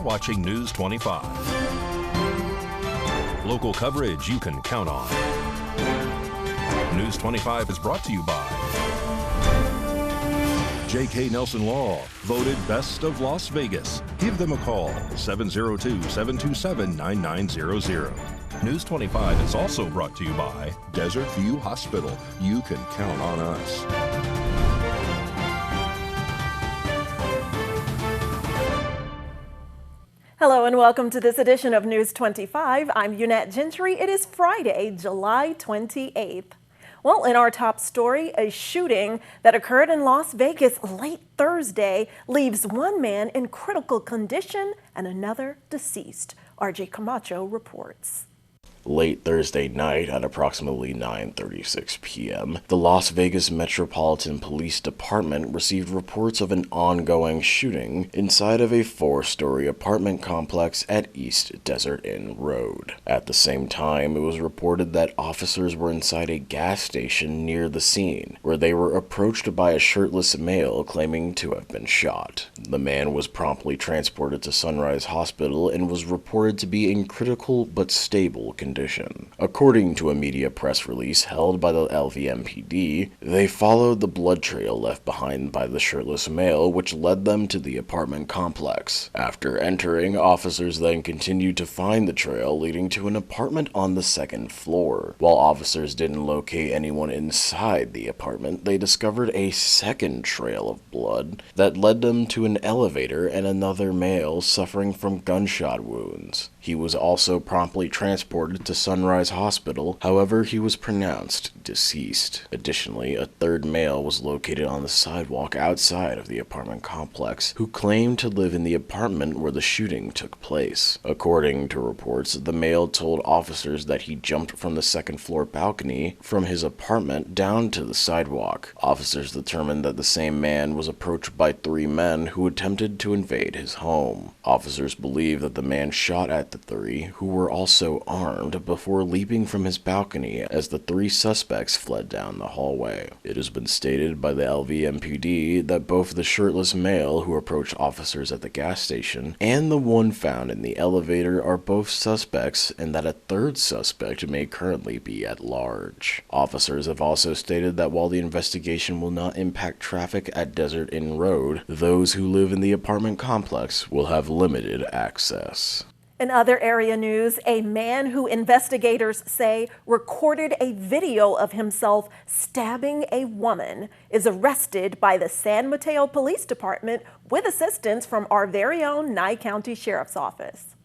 watching News 25. Local coverage you can count on. News 25 is brought to you by J.K. Nelson Law, voted Best of Las Vegas. Give them a call, 702-727-9900. News 25 is also brought to you by Desert View Hospital. You can count on us. Hello and welcome to this edition of News 25. I'm Unette Gentry. It is Friday, July 28th. Well, in our top story, a shooting that occurred in Las Vegas late Thursday leaves one man in critical condition and another deceased. RJ Camacho reports. Late Thursday night at approximately 9:36 p.m., the Las Vegas Metropolitan Police Department received reports of an ongoing shooting inside of a 4-story apartment complex at East Desert Inn Road. At the same time, it was reported that officers were inside a gas station near the scene, where they were approached by a shirtless male claiming to have been shot. The man was promptly transported to Sunrise Hospital and was reported to be in critical but stable condition. According to a media press release held by the LVMPD, they followed the blood trail left behind by the shirtless male, which led them to the apartment complex. After entering, officers then continued to find the trail leading to an apartment on the 2nd floor. While officers didn't locate anyone inside the apartment, they discovered a second trail of blood that led them to an elevator and another male suffering from gunshot wounds. He was also promptly transported to Sunrise Hospital, however, he was pronounced deceased. Additionally, a third male was located on the sidewalk outside of the apartment complex, who claimed to live in the apartment where the shooting took place. According to reports, the male told officers that he jumped from the 2nd floor balcony from his apartment down to the sidewalk. Officers determined that the same man was approached by 3 men who attempted to invade his home. Officers believe that the man shot at the 3, who were also armed, before leaping from his balcony as the 3 suspects fled down the hallway. It has been stated by the LVMPD that both the shirtless male who approached officers at the gas station and the one found in the elevator are both suspects, and that a third suspect may currently be at large. Officers have also stated that while the investigation will not impact traffic at Desert Inn Road, those who live in the apartment complex will have limited access. In other area news, a man who investigators say recorded a video of himself stabbing a woman is arrested by the San Mateo Police Department with assistance from our very own Nye County Sheriff's Office.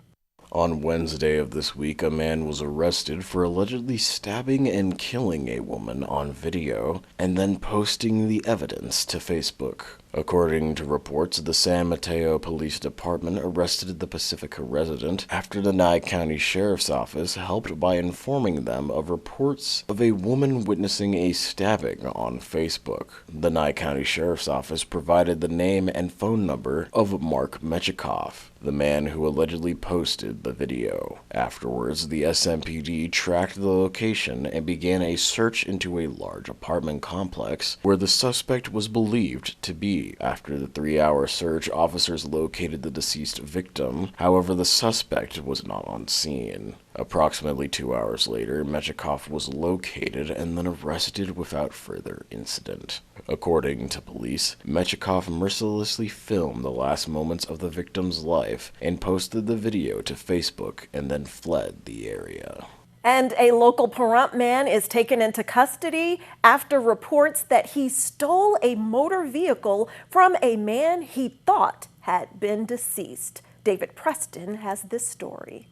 On Wednesday of this week, a man was arrested for allegedly stabbing and killing a woman on video and then posting the evidence to Facebook. According to reports, the San Mateo Police Department arrested the Pacifica resident after the Nye County Sheriff's Office helped by informing them of reports of a woman witnessing a stabbing on Facebook. The Nye County Sheriff's Office provided the name and phone number of Mark Mechikoff, the man who allegedly posted the video. Afterwards, the SMPD tracked the location and began a search into a large apartment complex where the suspect was believed to be. After the 3-hour search, officers located the deceased victim. However, the suspect was not on scene. Approximately 2 hours later, Mechikoff was located and then arrested without further incident. According to police, Mechikoff mercilessly filmed the last moments of the victim's life and posted the video to Facebook and then fled the area. And a local Pahrump man is taken into custody after reports that he stole a motor vehicle from a man he thought had been deceased. David Preston has this story.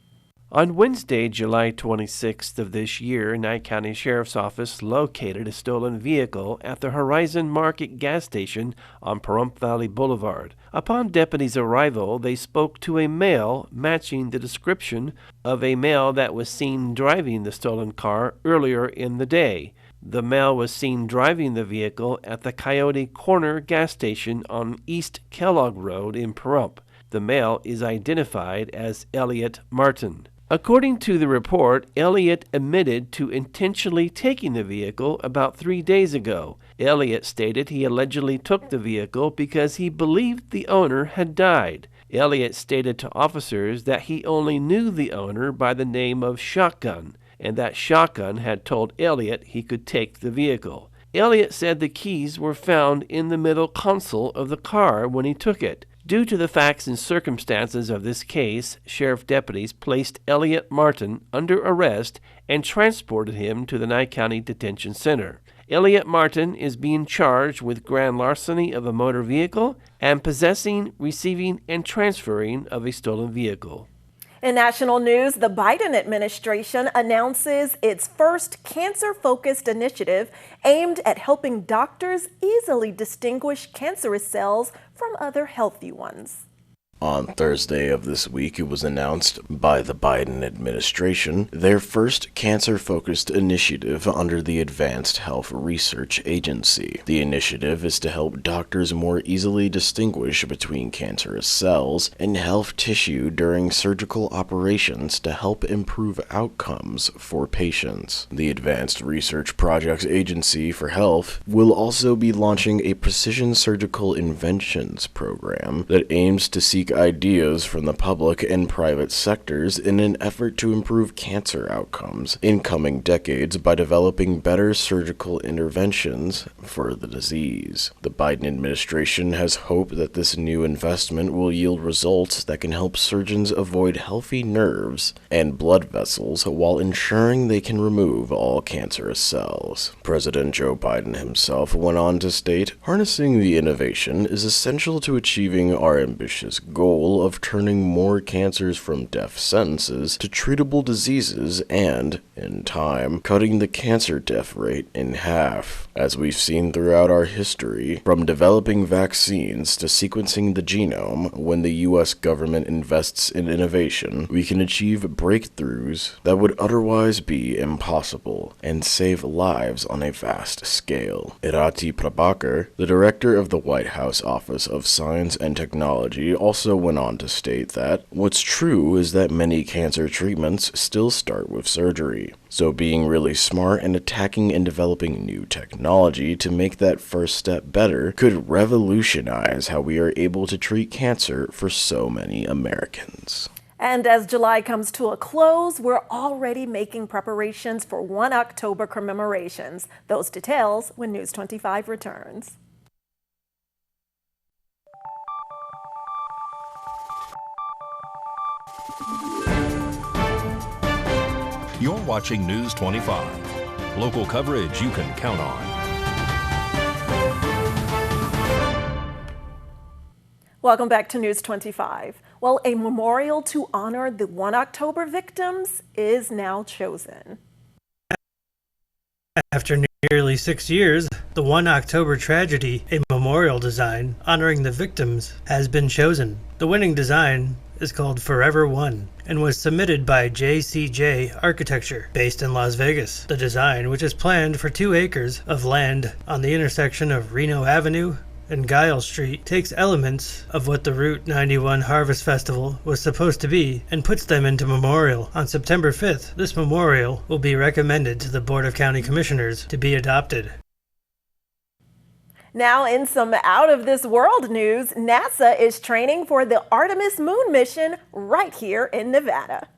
On Wednesday, July 26th of this year, Nye County Sheriff's Office located a stolen vehicle at the Horizon Market gas station on Pahrump Valley Boulevard. Upon deputies' arrival, they spoke to a male matching the description of a male that was seen driving the stolen car earlier in the day. The male was seen driving the vehicle at the Coyote Corner gas station on East Kellogg Road in Pahrump. The male is identified as Elliot Martin. According to the report, Elliot admitted to intentionally taking the vehicle about 3 days ago. Elliot stated he allegedly took the vehicle because he believed the owner had died. Elliott stated to officers that he only knew the owner by the name of Shotgun, and that Shotgun had told Elliott he could take the vehicle. Elliott said the keys were found in the middle console of the car when he took it. Due to the facts and circumstances of this case, sheriff deputies placed Elliott Martin under arrest and transported him to the Nye County Detention Center. Elliott Martin is being charged with grand larceny of a motor vehicle and possessing, receiving, and transferring of a stolen vehicle. In national news, the Biden administration announces its first cancer-focused initiative aimed at helping doctors easily distinguish cancerous cells from other healthy ones. On Thursday of this week, it was announced by the Biden administration their first cancer-focused initiative under the Advanced Health Research Agency. The initiative is to help doctors more easily distinguish between cancerous cells and health tissue during surgical operations to help improve outcomes for patients. The Advanced Research Projects Agency for Health will also be launching a precision surgical inventions program that aims to seek ideas from the public and private sectors in an effort to improve cancer outcomes in coming decades by developing better surgical interventions for the disease. The Biden administration has hope that this new investment will yield results that can help surgeons avoid healthy nerves and blood vessels while ensuring they can remove all cancerous cells. President Joe Biden himself went on to state, "Harnessing the innovation is essential to achieving our ambitious goal of turning more cancers from death sentences to treatable diseases and, in time, cutting the cancer death rate in half." As we've seen throughout our history, from developing vaccines to sequencing the genome, when the U.S. government invests in innovation, we can achieve breakthroughs that would otherwise be impossible and save lives on a vast scale. Irati Prabhakar, the director of the White House Office of Science and Technology, also went on to state that what's true is that many cancer treatments still start with surgery. So being really smart and attacking and developing new technology to make that first step better could revolutionize how we are able to treat cancer for so many Americans. And as July comes to a close, we're already making preparations for 1 October commemorations. Those details when News 25 returns. You're watching News 25. Local coverage you can count on. Welcome back to News 25. Well, a memorial to honor the 1 October victims is now chosen. After nearly 6 years, the 1 October tragedy, a memorial design honoring the victims, has been chosen. The winning design is called Forever One and was submitted by JCJ Architecture, based in Las Vegas. The design, which is planned for 2 acres of land on the intersection of Reno Avenue and Guile Street, takes elements of what the Route 91 Harvest Festival was supposed to be and puts them into memorial. On September 5th, this memorial will be recommended to the Board of County Commissioners to be adopted. Now in some out-of-this-world news, NASA is training for the Artemis moon mission right here in Nevada.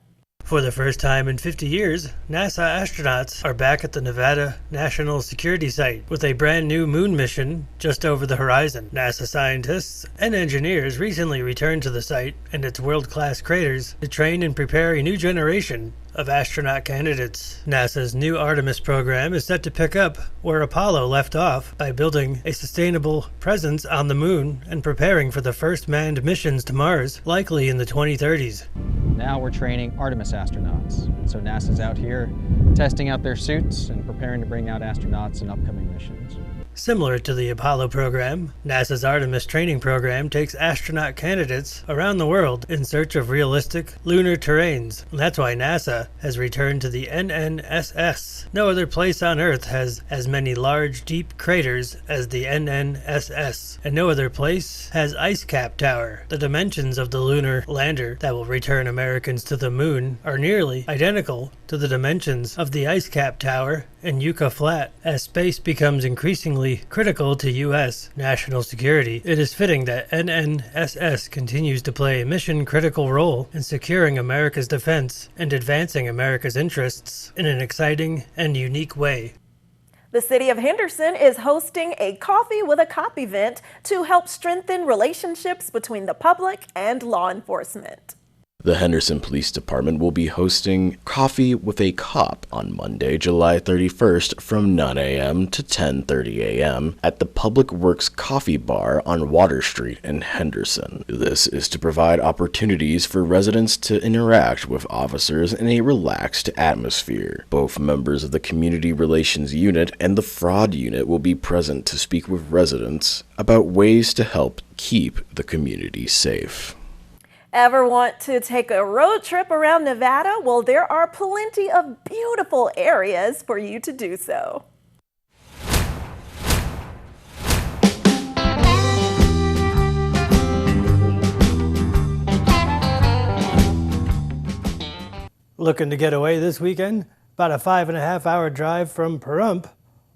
For the first time in 50 years, NASA astronauts are back at the Nevada National Security Site with a brand new moon mission just over the horizon. NASA scientists and engineers recently returned to the site and its world-class craters to train and prepare a new generation of astronaut candidates. NASA's new Artemis program is set to pick up where Apollo left off by building a sustainable presence on the moon and preparing for the first manned missions to Mars, likely in the 2030s. Now we're training Artemis astronauts. So NASA's out here testing out their suits and preparing to bring out astronauts in upcoming missions. Similar to the Apollo program, NASA's Artemis training program takes astronaut candidates around the world in search of realistic lunar terrains. And that's why NASA has returned to the NNSS. No other place on Earth has as many large, deep craters as the NNSS, and no other place has Ice Cap Tower. The dimensions of the lunar lander that will return Americans to the moon are nearly identical to the dimensions of the Ice Cap Tower in Yucca Flat. As space becomes increasingly increasingly critical to U.S. national security, it is fitting that NNSS continues to play a mission-critical role in securing America's defense and advancing America's interests in an exciting and unique way. The city of Henderson is hosting a Coffee with a Cop event to help strengthen relationships between the public and law enforcement. The Henderson Police Department will be hosting Coffee with a Cop on Monday, July 31st from 9 a.m. to 10:30 a.m. at the Public Works Coffee Bar on Water Street in Henderson. This is to provide opportunities for residents to interact with officers in a relaxed atmosphere. Both members of the Community Relations Unit and the Fraud Unit will be present to speak with residents about ways to help keep the community safe. Ever want to take a road trip around Nevada? Well, there are plenty of beautiful areas for you to do so. Looking to get away this weekend? About a 5.5-hour drive from Pahrump,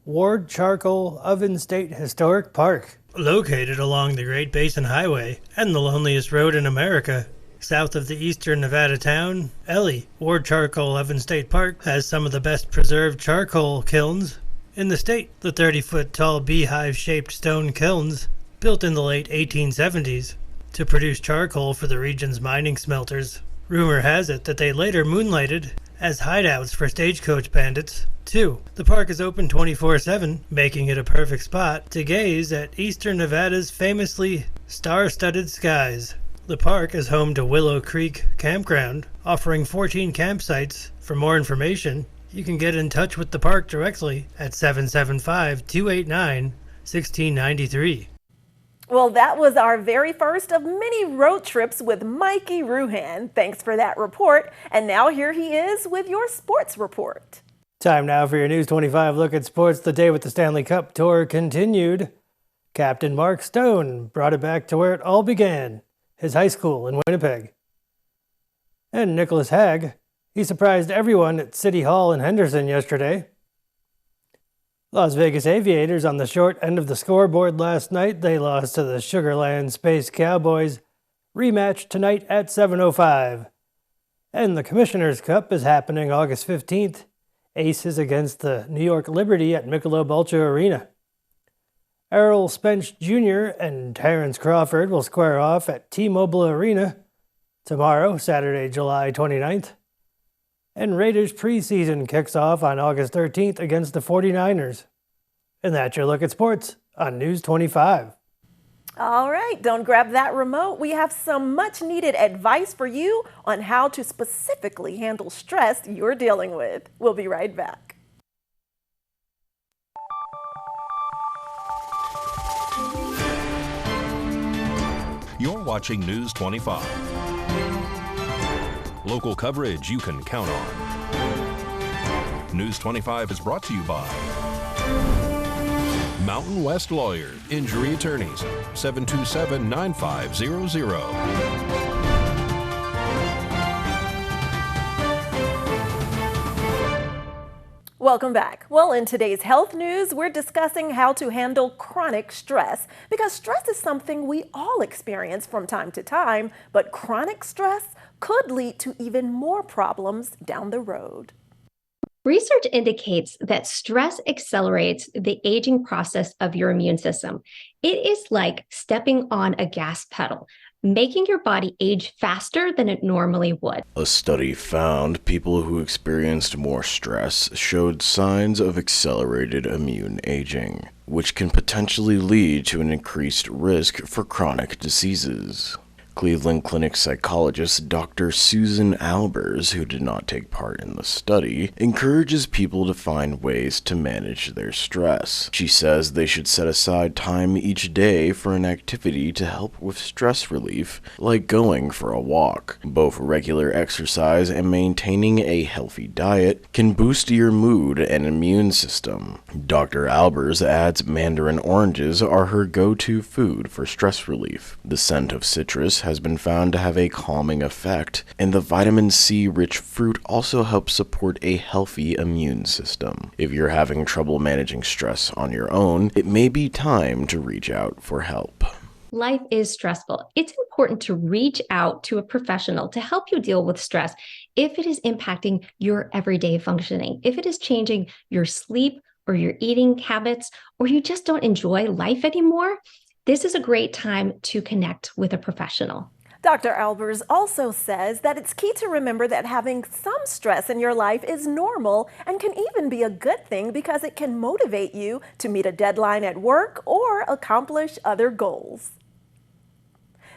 Ward Charcoal Oven State Historic Park. Located along the Great Basin Highway and the loneliest road in America, south of the eastern Nevada town, Ellie, Ward Charcoal Oven State Park has some of the best preserved charcoal kilns in the state. The 30-foot tall beehive-shaped stone kilns, built in the late 1870s to produce charcoal for the region's mining smelters. Rumor has it that they later moonlighted as hideouts for stagecoach bandits, too. The park is open 24/7, making it a perfect spot to gaze at eastern Nevada's famously star-studded skies. The park is home to Willow Creek Campground, offering 14 campsites. For more information, you can get in touch with the park directly at 775-289-1693. Well, that was our very first of many road trips with Mikey Ruhan. Thanks for that report. And now here he is with your sports report. Time now for your News 25 look at sports. The day with the Stanley Cup Tour continued. Captain Mark Stone brought it back to where it all began, his high school in Winnipeg. And Nicholas Hagg, he surprised everyone at City Hall in Henderson yesterday. Las Vegas Aviators on the short end of the scoreboard last night. They lost to the Sugar Land Space Cowboys. Rematch tonight at 7:05. And the Commissioner's Cup is happening August 15th. Aces against the New York Liberty at Michelob Ultra Arena. Errol Spence Jr. and Terrence Crawford will square off at T-Mobile Arena tomorrow, Saturday, July 29th. And Raiders preseason kicks off on August 13th against the 49ers. And that's your look at sports on News 25. All right, don't grab that remote. We have some much needed advice for you on how to specifically handle stress you're dealing with. We'll be right back. You're watching News 25. Local coverage you can count on. News 25 is brought to you by Mountain West Lawyers, Injury Attorneys, 727-9500. Welcome back. Well, in today's health news, we're discussing how to handle chronic stress, because stress is something we all experience from time to time, but chronic stress could lead to even more problems down the road. Research indicates that stress accelerates the aging process of your immune system. It is like stepping on a gas pedal, making your body age faster than it normally would. A study found people who experienced more stress showed signs of accelerated immune aging, which can potentially lead to an increased risk for chronic diseases. Cleveland Clinic psychologist Dr. Susan Albers, who did not take part in the study, encourages people to find ways to manage their stress. She says they should set aside time each day for an activity to help with stress relief, like going for a walk. Both regular exercise and maintaining a healthy diet can boost your mood and immune system. Dr. Albers adds mandarin oranges are her go-to food for stress relief. The scent of citrus has been found to have a calming effect, and the vitamin C-rich fruit also helps support a healthy immune system. If you're having trouble managing stress on your own, it may be time to reach out for help. Life is stressful. It's important to reach out to a professional to help you deal with stress if it is impacting your everyday functioning, if it is changing your sleep or your eating habits, or you just don't enjoy life anymore. This is a great time to connect with a professional. Dr. Albers also says that it's key to remember that having some stress in your life is normal and can even be a good thing because it can motivate you to meet a deadline at work or accomplish other goals.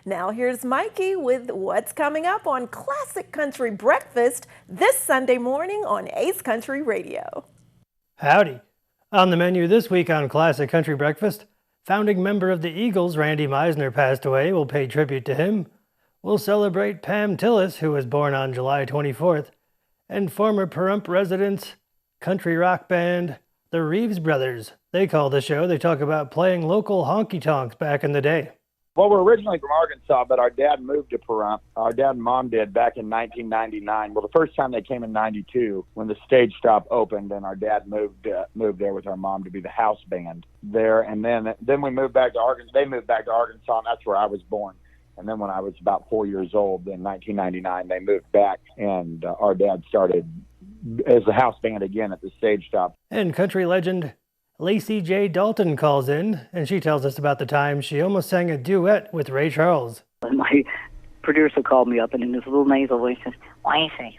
Now here's Mikey with what's coming up on Classic Country Breakfast this Sunday morning on Ace Country Radio. Howdy. On the menu this week on Classic Country Breakfast, founding member of the Eagles, Randy Meisner, passed away. We'll pay tribute to him. We'll celebrate Pam Tillis, who was born on July 24th, and former Pahrump residents, country rock band, the Reeves Brothers. They call the show. They talk about playing local honky-tonks back in the day. Well, we're originally from Arkansas, but our dad moved to Pahrump. Our dad and mom did back in 1999. Well, the first time they came in 92 when the stage stop opened, and our dad moved there with our mom to be the house band there. And then we moved back to Arkansas. They moved back to Arkansas, and that's where I was born. And then when I was about 4 years old in 1999, they moved back, and our dad started as the house band again at the stage stop. And country legend Lacey J. Dalton calls in, and she tells us about the time she almost sang a duet with Ray Charles. My producer called me up, and in this little nasal voice says, "Lacey,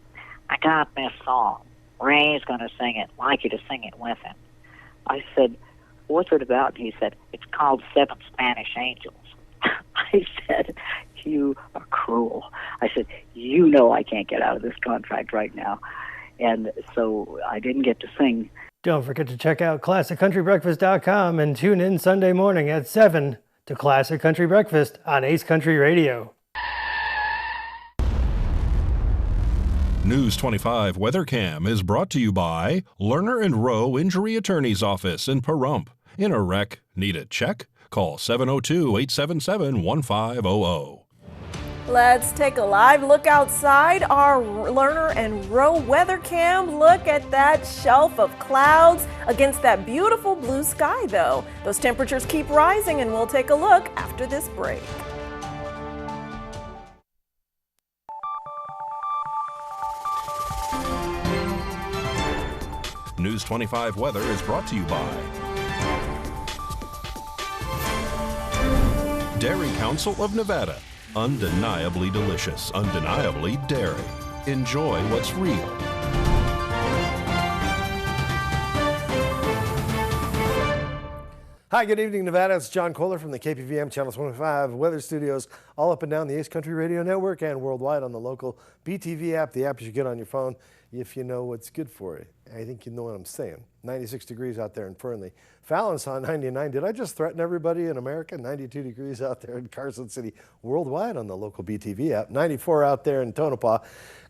I got this song. Ray's going to sing it. I'd like you to sing it with him." I said, "What's it about?" And he said, "It's called Seven Spanish Angels." I said, "You are cruel." I said, "You know I can't get out of this contract right now." And so I didn't get to sing. Don't forget to check out ClassicCountryBreakfast.com and tune in Sunday morning at 7 to Classic Country Breakfast on Ace Country Radio. News 25 Weather Cam is brought to you by Lerner and Rowe Injury Attorney's Office in Pahrump. In a wreck, need a check? Call 702-877-1500. Let's take a live look outside our Lerner and Rowe weather cam. Look at that shelf of clouds against that beautiful blue sky, though. Those temperatures keep rising, and we'll take a look after this break. News 25 weather is brought to you by Dairy Council of Nevada. Undeniably delicious, undeniably dairy. Enjoy what's real. Hi, good evening, Nevada. It's John Kohler from the KPVM Channel 25 Weather Studios, all up and down the Ace Country Radio Network and worldwide on the local BTV app, the app you should get on your phone if you know what's good for you. I think you know what I'm saying. 96 degrees out there in Fernley. Fallon saw 99. Did I just threaten everybody in America? 92 degrees out there in Carson City, worldwide on the local BTV app. 94 out there in Tonopah.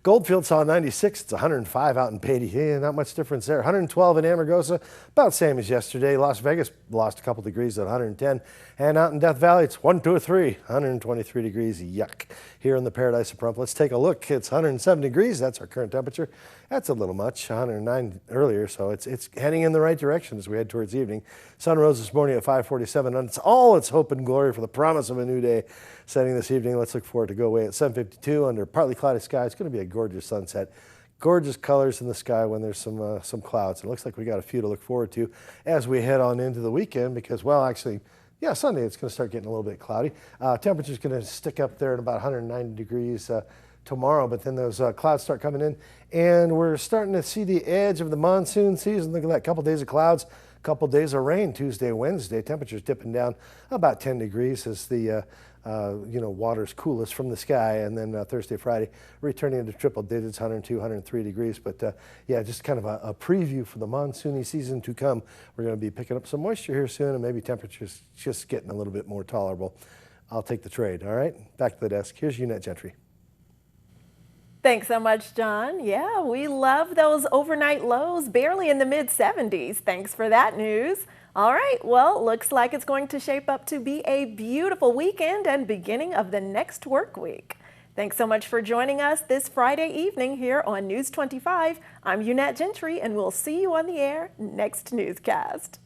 Goldfield saw 96. It's 105 out in Beatty. Yeah, not much difference there. 112 in Amargosa, about same as yesterday. Las Vegas lost a couple degrees at 110. And out in Death Valley, it's 123, 123 degrees. Yuck. Here in the Paradise of Pahrump, let's take a look. It's 107 degrees. That's our current temperature. That's a little much. 109 earlier, so it's heading in the right direction as we head towards evening. Sun rose this morning at 5:47, and it's all its hope and glory for the promise of a new day setting this evening. Let's look forward to go away at 7:52 under partly cloudy sky. It's going to be a gorgeous sunset. Gorgeous colors in the sky when there's some clouds. It looks like we got a few to look forward to as we head on into the weekend because, well, actually, yeah, Sunday it's going to start getting a little bit cloudy. Temperature's going to stick up there at about 190 degrees tomorrow, but then those clouds start coming in, and we're starting to see the edge of the monsoon season. Look at that, couple days of clouds, couple days of rain Tuesday, Wednesday. Temperatures dipping down about 10 degrees as the water's coolest from the sky, and then Thursday, Friday, returning into triple digits, 102, 103 degrees. But yeah, just kind of a preview for the monsoony season to come. We're going to be picking up some moisture here soon, and maybe temperatures just getting a little bit more tolerable. I'll take the trade, all right? Back to the desk. Here's Unette Gentry. Thanks so much, John. Yeah, we love those overnight lows, barely in the mid-70s. Thanks for that news. All right, well, looks like it's going to shape up to be a beautiful weekend and beginning of the next work week. Thanks so much for joining us this Friday evening here on News 25. I'm Unette Gentry, and we'll see you on the air next newscast.